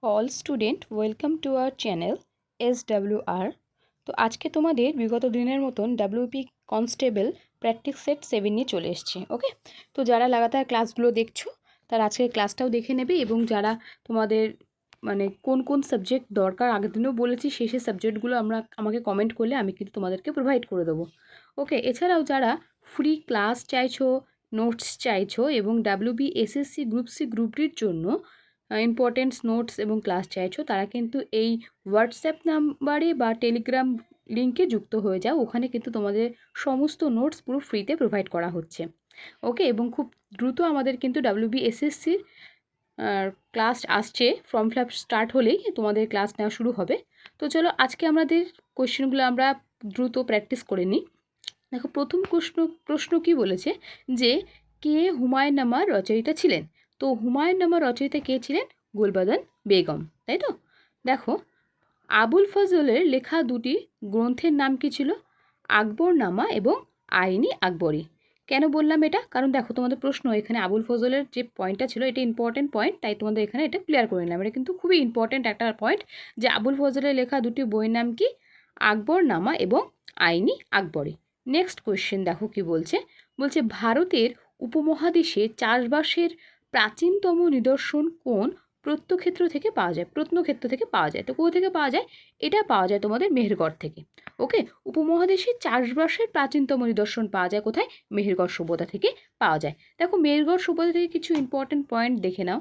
All student welcome to our channel SWR। তো আজকে তোমাদের বিগত দিনের মতন WP কনস্টেবল প্র্যাকটিস সেট 7 নিয়ে চলে এসেছে। ওকে, তো যারা লাগাতার ক্লাসগুলো দেখছো তারা আজকের ক্লাসটাও দেখে নেবে, এবং যারা তোমাদের মানে কোন কোন সাবজেক্ট দরকার আগের দিনেও বলেছি, সেই সাবজেক্টগুলো আমাকে কমেন্ট করলে আমি কিন্তু তোমাদেরকে প্রোভাইড করে দেবো। ওকে, এছাড়াও যারা ফ্রি ক্লাস চাইছো, নোটস চাইছো এবং WB SSC group C group ডির জন্য ইম্পর্টেন্টস নোটস এবং ক্লাস চাইছো, তারা কিন্তু এই হোয়াটসঅ্যাপ নাম্বারে বা টেলিগ্রাম লিঙ্কে যুক্ত হয়ে যাও। ওখানে কিন্তু তোমাদের সমস্ত নোটস পুরো ফ্রিতে প্রোভাইড করা হচ্ছে। ওকে, এবং খুব দ্রুত আমাদের কিন্তু WB SSCর ক্লাস আসছে। ফর্ম ফিল আপ স্টার্ট হলেই তোমাদের ক্লাস নেওয়া শুরু হবে। তো চলো আজকে আমাদের কোয়েশ্চেনগুলো আমরা দ্রুত প্র্যাকটিস করে নিই। দেখো, প্রথম প্রশ্ন কি বলেছে যে কে হুমায়ুনামার রচয়িতা ছিলেন। তো হুমায়ুনামার রচয়িতা কে ছিলেন? গুলবাদন বেগম, তাই তো? দেখো, আবুল ফজলের লেখা দুটি গ্রন্থের নাম কি ছিল? আকবরনামা এবং আইনি আকবরী। কেন বললাম এটা? কারণ দেখো, তোমাদের প্রশ্ন এখানে আবুল ফজলের যে পয়েন্টটা ছিল এটা ইম্পর্টেন্ট পয়েন্ট, তাই তোমাদের এখানে এটা ক্লিয়ার করে নিলাম। এটা কিন্তু খুবই ইম্পর্টেন্ট একটা পয়েন্ট যে আবুল ফজলের লেখা দুটি বইয়ের নাম কি? আকবরনামা এবং আইনি আকবরী। নেক্সট কোয়েশ্চেন দেখো কি বলছে। বলছে ভারতের উপমহাদেশে চাষবাসের প্রাচীনতম নিদর্শন কোন প্রত্নক্ষেত্র থেকে পাওয়া যায়? প্রত্নক্ষেত্র থেকে পাওয়া যায়। তো কোথা থেকে পাওয়া যায়? এটা পাওয়া যায় তোমাদের মেহেরগড় থেকে। ওকে, উপমহাদেশে চাষবাসের প্রাচীনতম নিদর্শন পাওয়া যায় কোথায়? মেহেরগড় সভ্যতা থেকে পাওয়া যায়। দেখো, মেহেরগড় সভ্যতা থেকে কিছু ইম্পর্টেন্ট পয়েন্ট দেখে নাও।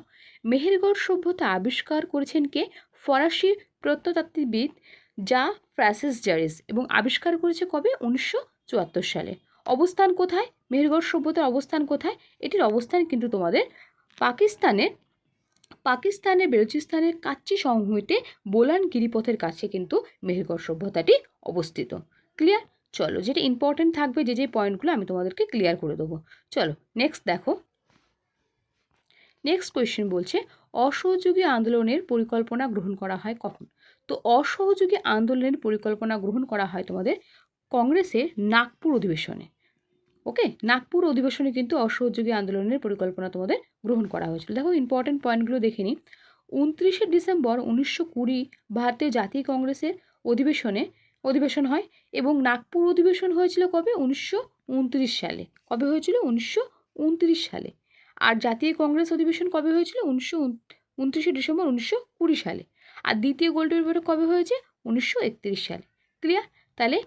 মেহেরগড় সভ্যতা আবিষ্কার করেছেন কে? ফরাসি প্রত্নতাত্ত্বিকবিদ যা ফ্রান্সিস জারিস, এবং আবিষ্কার করেছে কবে? 1974 সালে। অবস্থান কোথায়? মেহেরগড় সভ্যতার অবস্থান কোথায়? এটির অবস্থান কিন্তু তোমাদের পাকিস্তানের বেলুচিস্তানের কাচ্চি সমভূমিতে বোলান গিরিপথের কাছে কিন্তু মেহেরগড় সভ্যতাটি অবস্থিত। ক্লিয়ার? চলো, যেটা ইম্পর্টেন্ট থাকবে যে পয়েন্টগুলো আমি তোমাদেরকে ক্লিয়ার করে দেবো। চলো নেক্সট দেখো। নেক্সট কোয়েশ্চেন বলছে অসহযোগী আন্দোলনের পরিকল্পনা গ্রহণ করা হয় কখন? তো অসহযোগী আন্দোলনের পরিকল্পনা গ্রহণ করা হয় তোমাদের কংগ্রেসের নাগপুর অধিবেশনে। ওকে, নাগপুর অধিবেশনে কিন্তু অসহযোগী আন্দোলনের পরিকল্পনা তোমাদের গ্রহণ করা হয়েছিল। দেখো, ইম্পর্টেন্ট পয়েন্টগুলো দেখে নিই। 29শে ডিসেম্বর 1920 ভারতীয় জাতীয় কংগ্রেসের অধিবেশন হয়, এবং নাগপুর অধিবেশন হয়েছিল কবে? 1929 সালে। কবে হয়েছিল? 1929 সালে। আর জাতীয় কংগ্রেস অধিবেশন কবে হয়েছিল? 29শে ডিসেম্বর 1920 সালে। আর দ্বিতীয় গোলটেবিল বৈঠক কবে হয়েছে? 1931 সালে। ক্লিয়ার? তাহলে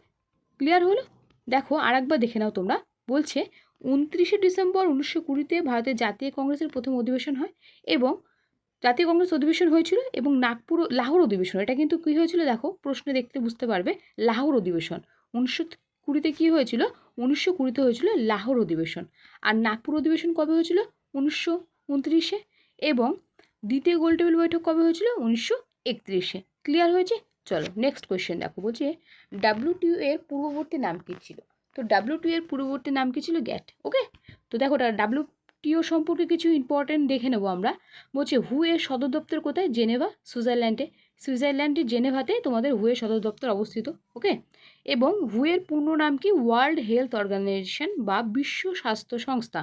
ক্লিয়ার হলো? দেখো, আর একবার দেখে নাও তোমরা। বলছে 29শে ডিসেম্বর 1920-তে ভারতের জাতীয় কংগ্রেসের প্রথম অধিবেশন হয়, এবং জাতীয় কংগ্রেস অধিবেশন হয়েছিল, এবং লাহোর অধিবেশন, এটা কিন্তু কী হয়েছিল? দেখো, প্রশ্নে দেখতে বুঝতে পারবে। লাহোর অধিবেশন 1920-তে কী হয়েছিল? 1920-তে হয়েছিল লাহোর অধিবেশন। আর নাগপুর অধিবেশন কবে হয়েছিল? 1929-এ। এবং দ্বিতীয় গোলটেবিল বৈঠক কবে হয়েছিল? 1931-এ। ক্লিয়ার হয়েছে? চলো নেক্সট কোয়েশ্চেন দেখো। বলছে WTO এর পূর্ববর্তী নাম কী ছিল? তো WTO এর পূর্ববর্তী নাম কী ছিল? গ্যাট। ওকে, তো দেখো WTO সম্পর্কে কিছু ইম্পর্টেন্ট দেখে নেবো আমরা। বলছে হু এর সদর দপ্তর কোথায়? জেনেভা, সুইজারল্যান্ডে। সুইজারল্যান্ডের জেনেভাতে তোমাদের হু এর সদর দপ্তর অবস্থিত। ওকে, এবং হু এর পূর্ণ নাম কি? ওয়ার্ল্ড হেলথ অর্গানাইজেশন বা বিশ্ব স্বাস্থ্য সংস্থা।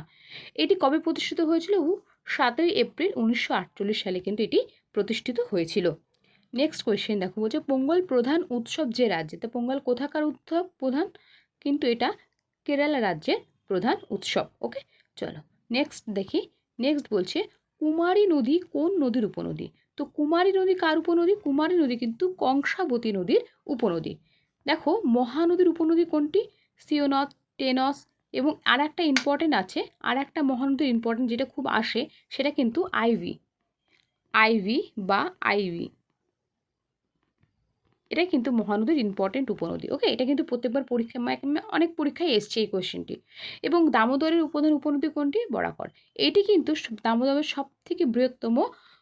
এটি কবে প্রতিষ্ঠিত হয়েছিল? হু 7ই এপ্রিল 1948 সালে কিন্তু এটি প্রতিষ্ঠিত হয়েছিল। নেক্সট কোয়েশ্চেন দেখো। বলছে পোঙ্গল প্রধান উৎসব যে রাজ্যে। তো পোঙ্গল কোথাকার উৎসব প্রধান? কিন্তু এটা কেরালা রাজ্যের প্রধান উৎসব। ওকে, চলো নেক্সট দেখি। নেক্সট বলছে কুমারী নদী কোন নদীর উপনদী? তো কুমারী নদী কার উপনদী? কুমারী নদী কিন্তু কংসাবতী নদীর উপনদী। দেখো, মহানদীর উপনদী কোনটি? সিওনদ, টেনস, এবং আর একটা ইম্পর্টেন্ট আছে, আর একটা মহানদীর ইম্পর্টেন্ট যেটা খুব আসে, সেটা কিন্তু আইভি বা আইভি। এটা কিন্তু মহানদীর ইম্পর্টেন্ট উপনদী। ওকে, এটা কিন্তু প্রত্যেকবার অনেক পরীক্ষায় এসছে এই কোয়েশ্চেনটি। এবং দামোদরের প্রধান উপনদী কোনটি? বরাকর। এটি কিন্তু দামোদরের সব থেকে বৃহত্তম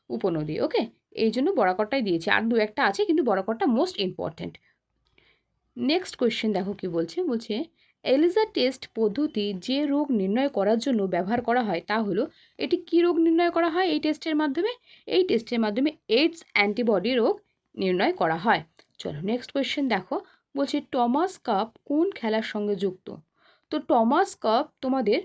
উপনদী। ওকে, এই জন্য বরাকরটাই দিয়েছে। আর দু একটা আছে, কিন্তু বরাকরটা মোস্ট ইম্পর্টেন্ট। নেক্সট কোয়েশ্চেন দেখো কি বলছে। বলছে এলিজা টেস্ট পদ্ধতি যে রোগ নির্ণয় করার জন্য ব্যবহার করা হয় তা হলো, এটি কী রোগ নির্ণয় করা হয় এই টেস্টের মাধ্যমে? এই টেস্টের মাধ্যমে এইডস অ্যান্টিবডি রোগ নির্ণয় করা হয়। চলো নেক্সট কোয়েশ্চেন দেখো। বলছে টমাস কাপ কোন খেলার সঙ্গে যুক্ত? তো টমাস কাপ তোমাদের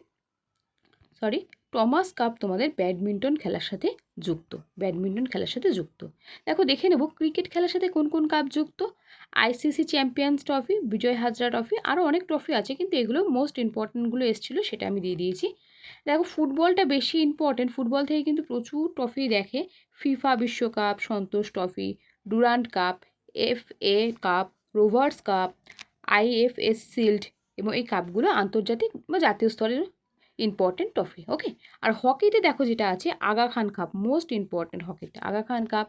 টমাস কাপ তোমাদের ব্যাডমিন্টন খেলার সাথে যুক্ত, ব্যাডমিন্টন খেলার সাথে যুক্ত। দেখো দেখে নেব ক্রিকেট খেলার সাথে কোন কোন কাপ যুক্ত। আইসিসি চ্যাম্পিয়ন্স ট্রফি, বিজয় হাজরা ট্রফি, আরও অনেক ট্রফি আছে, কিন্তু এগুলো মোস্ট ইম্পর্টেন্টগুলো এসেছিলো, সেটা আমি দিয়ে দিয়েছি। দেখো ফুটবলটা বেশি ইম্পর্টেন্ট, ফুটবল থেকে কিন্তু প্রচুর ট্রফি দেখে, ফিফা বিশ্বকাপ, Santosh Trophy, Durand Cup, FA Cup, Rovers Cup, IFS Shield, এবং এই কাপগুলো আন্তর্জাতিক বা জাতীয় স্তরের ইম্পর্টেন্ট ট্রফি। ওকে, আর হকিতে দেখো যেটা আছে Aga Khan Cup, most important হকিতে আগা খান কাপ,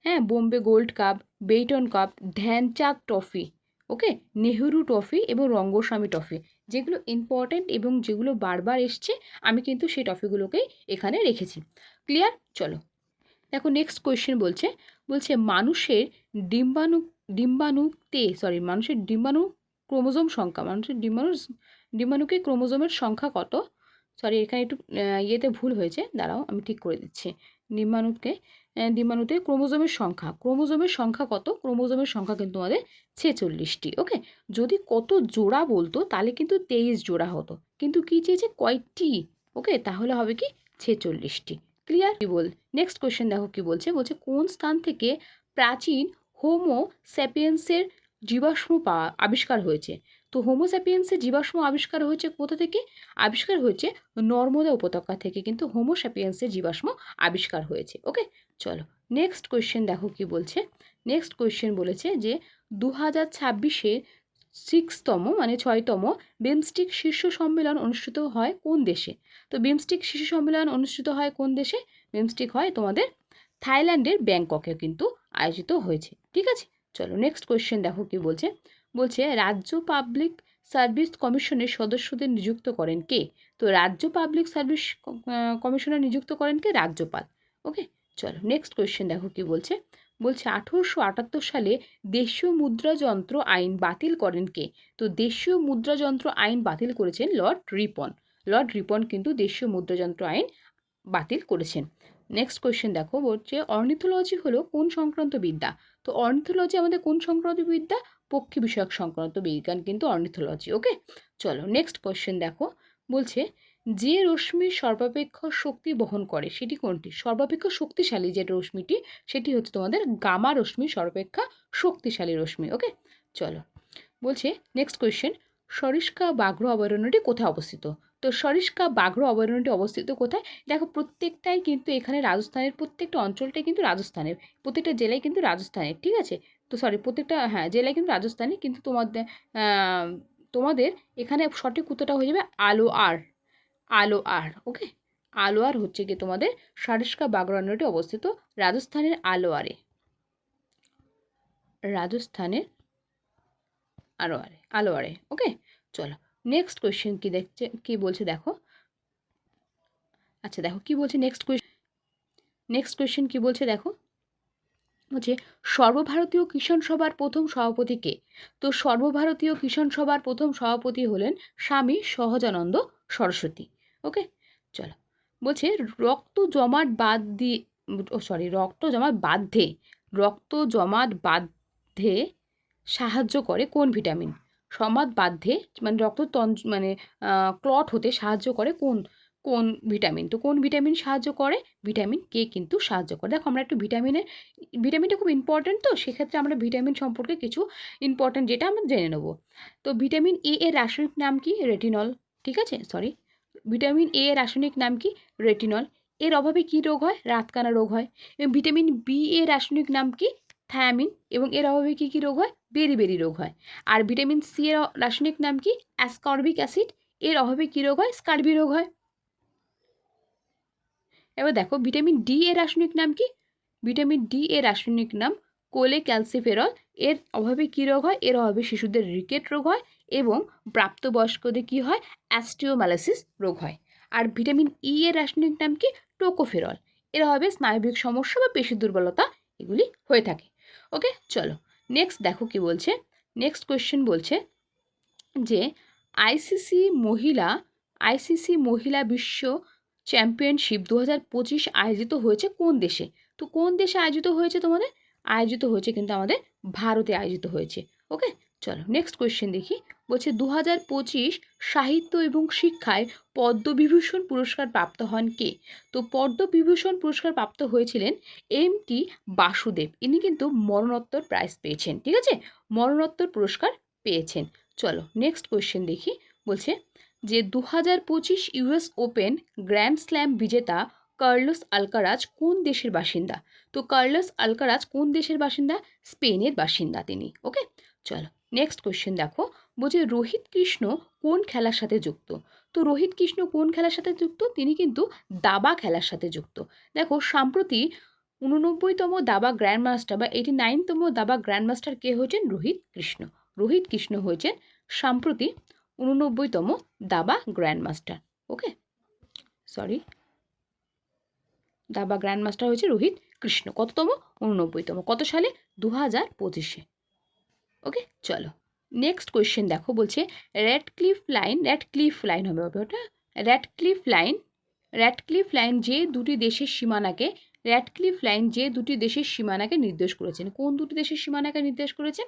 হ্যাঁ, Bombay Gold Cup, Beighton Cup, Dhyanchand Trophy, okay, Nehru Trophy এবং রঙ্গস্বামী ট্রফি, যেগুলো ইম্পর্টেন্ট এবং যেগুলো বারবার এসছে, আমি কিন্তু সেই ট্রফিগুলোকেই এখানে রেখেছি। ক্লিয়ার? চলো দেখো নেক্সট কোয়েশ্চেন বলছে মানুষের মানুষের ডিম্বাণু ক্রোমোজোম সংখ্যা, মানুষের ডিম্বাণুকে ক্রোমোজোমের সংখ্যা কত? সরি, এখানে একটু ইয়েতে ভুল হয়েছে, দাঁড়াও আমি ঠিক করে দিচ্ছি। ডিম্বাণুতে ক্রোমোজোমের সংখ্যা কত? ক্রোমোজোমের সংখ্যা কিন্তু আমাদের 46টি। ওকে, যদি কত জোড়া বলতো তাহলে কিন্তু 23 জোড়া হতো, কিন্তু কি চেয়েছে কয়টি? ওকে, তাহলে হবে কি 46টি। ক্লিয়ার? কি বল নেক্সট কোয়েশ্চেন দেখো কি বলছে কোন স্থান থেকে প্রাচীন হোমো স্যাপিয়েন্সের জীবাশ্ম আবিষ্কার হয়েছে? তো হোমো স্যাপিয়েন্সের জীবাশ্ম আবিষ্কার হয়েছে কোথা থেকে? আবিষ্কার হয়েছে নর্মদা উপত্যকা থেকে, কিন্তু হোমো স্যাপিয়েন্সের জীবাশ্ম আবিষ্কার হয়েছে। ওকে, চলো নেক্সট কোয়েশ্চেন দেখো কি বলছে। নেক্সট কোয়েশ্চেন বলেছে যে 2026-এ 6তম মানে 6তম বিমস্টিক শীর্ষ সম্মেলন অনুষ্ঠিত হয় কোন দেশে? তো বিমস্টিক শীর্ষ সম্মেলন অনুষ্ঠিত হয় কোন দেশে? বিমস্টিক হয় তোমাদের থাইল্যান্ডের ব্যাংককে কিন্তু আয়োজিত হয়েছে। ঠিক আছে, চলো নেক্সট কোয়েশ্চেন দেখো কি বলছে রাজ্য পাবলিক সার্ভিস কমিশনের সদস্যদের নিযুক্ত করেন কে? তো রাজ্য পাবলিক সার্ভিস কমিশনার নিযুক্ত করেন কে? রাজ্যপাল। ওকে, চলো নেক্সট কোয়েশ্চেন দেখো কি বলছে 1878 সালে দেশীয় মুদ্রাযন্ত্র আইন বাতিল করেন কে? তো দেশীয় মুদ্রাযন্ত্র আইন বাতিল করেছেন লর্ড রিপন। লর্ড রিপন কিন্তু দেশীয় মুদ্রাযন্ত্র আইন বাতিল করেছেন। নেক্সট কোয়েশ্চেন দেখো বলছে অর্নিথোলজি হলো কোন সংক্রান্ত বিদ্যা? তো অর্নিথোলজি আমাদের কোন সংক্রান্ত বিদ্যা? পক্ষী বিষয়ক সংক্রান্ত বিজ্ঞান কিন্তু অর্নিথোলজি। ওকে, চলো নেক্সট কোয়েশ্চেন দেখো বলছে যে রশ্মি সর্বাপেক্ষ শক্তি বহন করে সেটি কোনটি? সর্বাপেক্ষ শক্তিশালী যে রশ্মিটি সেটি হচ্ছে তোমাদের গামা রশ্মি, সর্বাপেক্ষা শক্তিশালী রশ্মি। ওকে, চলো বলছে নেক্সট কোয়েশ্চেন সরিস্কা ব্যাঘ্র অভয়ারণ্যটি কোথায় অবস্থিত? তো সরিস্কা ব্যাঘ্র অভয়ারণ্যটি অবস্থিত কোথায়? দেখো প্রত্যেকটাই কিন্তু এখানে রাজস্থানের, প্রত্যেকটা অঞ্চলটাই কিন্তু রাজস্থানের, প্রত্যেকটা জেলায় কিন্তু রাজস্থানের। ঠিক আছে, তো সরি প্রত্যেকটা হ্যাঁ জেলায় কিন্তু রাজস্থানী, কিন্তু তোমাদের এখানে সঠিক উত্তরটা হয়ে যাবে আলোয়ার। ওকে, আলোয়ার হচ্ছে কি তোমাদের সরিস্কা ব্যাঘ্র অরণ্যটি অবস্থিত রাজস্থানের আলোয়ারে, আলোয়ারে। ওকে, চলো নেক্সট কোয়েশ্চেন কি বলছে দেখো। আচ্ছা দেখো কি বলছে নেক্সট কোয়েশ্চেন কি বলছে দেখো বলছে সর্বভারতীয় কিষাণ সভার প্রথম সভাপতি কে? তো সর্বভারতীয় কিষাণ সভার প্রথম সভাপতি হলেন স্বামী সহজানন্দ সরস্বতী। ওকে, চলো বলছে রক্ত জমাট বাঁধে সাহায্য করে কোন ভিটামিন? সমাদ বাঁধে মানে ক্লট হতে সাহায্য করে কোন কোন ভিটামিন? তো কোন ভিটামিন সাহায্য করে? ভিটামিন কে কিন্তু সাহায্য করে। দেখো আমরা একটু ভিটামিনটা খুব ইম্পর্টেন্ট, তো সেক্ষেত্রে আমরা ভিটামিন সম্পর্কে কিছু ইম্পর্টেন্ট যেটা আমরা জেনে নেব। তো ভিটামিন এ এর রাসায়নিক নাম কি? রেটিনল। ঠিক আছে, সরি, ভিটামিন এ এর রাসায়নিক নাম কি? রেটিনল। এর অভাবে কি রোগ হয়? রাতকানা রোগ হয়। এবং ভিটামিন বি এর রাসায়নিক নাম কি? থায়ামিন। এবং এর অভাবে কি কি রোগ হয়? বেরি রোগ হয়। আর ভিটামিন সি এর রাসায়নিক নাম কি? Ascorbic acid. এর অভাবে কি রোগ হয়? স্কার্বি রোগ হয়। এবার দেখো ভিটামিন ডি এর রাসায়নিক নাম কি? ভিটামিন ডি এর রাসায়নিক নাম কোলেক্যালসিফেরল। এর অভাবে কী রোগ হয়? এর অভাবে শিশুদের রিকেট রোগ হয় এবং প্রাপ্তবয়স্কদের কী হয়? অ্যাস্টিওমালাইসিস রোগ হয়। আর ভিটামিন ই এর রাসায়নিক নাম কি? টোকোফেরল। এর অভাবে স্নায়বিক সমস্যা বা পেশি দুর্বলতা এগুলি হয়ে থাকে। ওকে, চলো নেক্সট দেখো কি বলছে। নেক্সট কোয়েশ্চেন বলছে যে আইসিসি মহিলা বিশ্ব চ্যাম্পিয়নশিপ 2025 আয়োজিত হয়েছে কোন দেশে? তো কোন দেশে আয়োজিত হয়েছে তোমাদের? আয়োজিত হয়েছে কিন্তু আমাদের ভারতে আয়োজিত হয়েছে। ওকে, চলো নেক্সট কোয়েশ্চেন দেখি। বলছে 2025 সাহিত্য এবং শিক্ষায় পদ্মবিভূষণ পুরস্কার প্রাপ্ত হন কে? তো পদ্মবিভূষণ পুরস্কার প্রাপ্ত হয়েছিলেন এম.টি. বাসুদেব। ইনি কিন্তু মরণোত্তর প্রাইজ পেয়েছেন, ঠিক আছে, মরণোত্তর পুরস্কার পেয়েছেন। চলো নেক্সট কোয়েশ্চেন দেখি। বলছে যে 2025 ইউএস ওপেন গ্র্যান্ড স্ল্যাম বিজেতা কার্লোস আলকারাজ কোন দেশের বাসিন্দা? তো কার্লোস আলকারাজ কোন দেশের বাসিন্দা? স্পেনের বাসিন্দা তিনি। ওকে, চলো নেক্সট কোয়েশ্চেন দেখো। বলছে রোহিত কৃষ্ণ কোন খেলার সাথে যুক্ত? তো রোহিত কৃষ্ণ কোন খেলার সাথে যুক্ত? তিনি কিন্তু দাবা খেলার সাথে যুক্ত। দেখো সম্প্রতি 89তম দাবা গ্র্যান্ড মাস্টার বা 89তম দাবা গ্র্যান্ড মাস্টার কে হয়েছেন? রোহিত কৃষ্ণ। রোহিত কৃষ্ণ হয়েছেন সম্প্রতি 89তম দাবা গ্র্যান্ড মাস্টার। ওকে, সরি, দাবা গ্র্যান্ড মাস্টার হয়েছে রোহিত কৃষ্ণ। কততম? 89তম। কত সালে? 2025-এ। ওকে, চলো নেক্সট কোয়েশ্চেন দেখো। বলছে র্যাডক্লিফ লাইন হবে ওটা, র্যাডক্লিফ লাইন যে দুটি দেশের সীমানাকে নির্দেশ করেছেন। কোন দুটি দেশের সীমানাকে নির্দেশ করেছেন?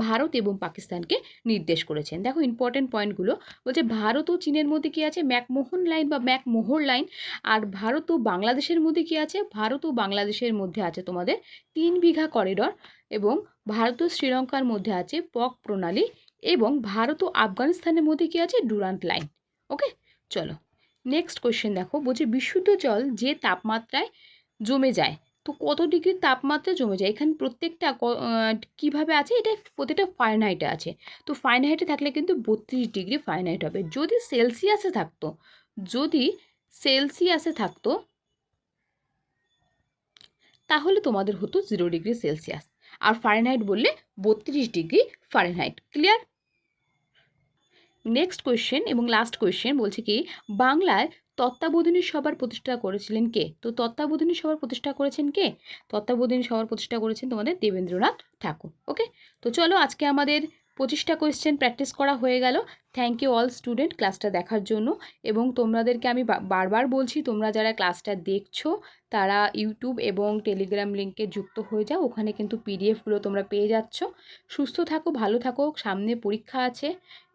ভারত এবং পাকিস্তানকে নির্দেশ করেছেন। দেখো ইম্পর্টেন্ট পয়েন্টগুলো। বলছে ভারত ও চীনের মধ্যে কি আছে? ম্যাকমোহন লাইন বা ম্যাকমোহর লাইন। আর ভারত ও বাংলাদেশের মধ্যে কি আছে? ভারত ও বাংলাদেশের মধ্যে আছে তোমাদের 3 বিঘা করিডর, এবং ভারত ও শ্রীলঙ্কার মধ্যে আছে পক প্রণালী, এবং ভারত ও আফগানিস্তানের মধ্যে কি আছে? Durand line. ওকে, চলো নেক্সট কোয়েশ্চেন দেখো। বলছে বিশুদ্ধ জল যে তাপমাত্রায় জমে যায়, তো কত ডিগ্রি তাপমাত্রায় জমে যায়? এখানে প্রত্যেকটা কীভাবে আছে? এটা প্রত্যেকটা ফারেনহাইটে আছে। তো ফারেনহাইটে থাকলে কিন্তু 32 ডিগ্রি ফারেনহাইট হবে। যদি সেলসিয়াসে থাকতো তাহলে তোমাদের হতো 0 ডিগ্রি সেলসিয়াস। আর ফারেনহাইট বললে 32 degree Fahrenheit. Clear? Next question এবং লাস্ট কোয়েশ্চেন বলছে কি বাংলায় তত্ত্বাবধানী সভার প্রতিষ্ঠা করেছিলেন কে? তো তত্ত্বাবধানী সভার প্রতিষ্ঠা করেছেন কে? তত্ত্বাবধানী সভার প্রতিষ্ঠা করেছেন তোমাদের দেবেন্দ্রনাথ ঠাকুর। ওকে, তো চলো আজকে আমাদের 25টা কোয়েশ্চেন প্র্যাকটিস করা হয়ে গেল। থ্যাংক ইউ অল স্টুডেন্ট ক্লাসটা দেখার জন্য। এবং তোমাদেরকে আমি বারবার বলছি, তোমরা যারা ক্লাসটা দেখছো তারা ইউটিউব এবং টেলিগ্রাম লিঙ্কে যুক্ত হয়ে যাও। ওখানে কিন্তু পিডিএফগুলো তোমরা পেয়ে যাচ্ছ। সুস্থ থাকো, ভালো থাকো, সামনে পরীক্ষা আছে,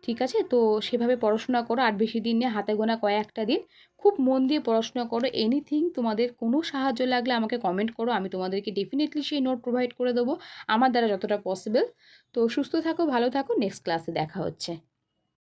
ঠিক আছে? তো সেভাবে পড়াশোনা করো। আর বেশি দিন নিয়ে, হাতে গোনা কয়েকটা দিন, খুব মন দিয়ে পড়াশোনা করো। এনিথিং তোমাদের কোনো সাহায্য লাগলে আমাকে কমেন্ট করো, আমি তোমাদেরকে ডেফিনেটলি সেই নোট প্রোভাইড করে দেবো আমার দ্বারা যতটা পসিবল। তো সুস্থ থাকো, ভালো থাকো, নেক্সট ক্লাসে দেখা হচ্ছে।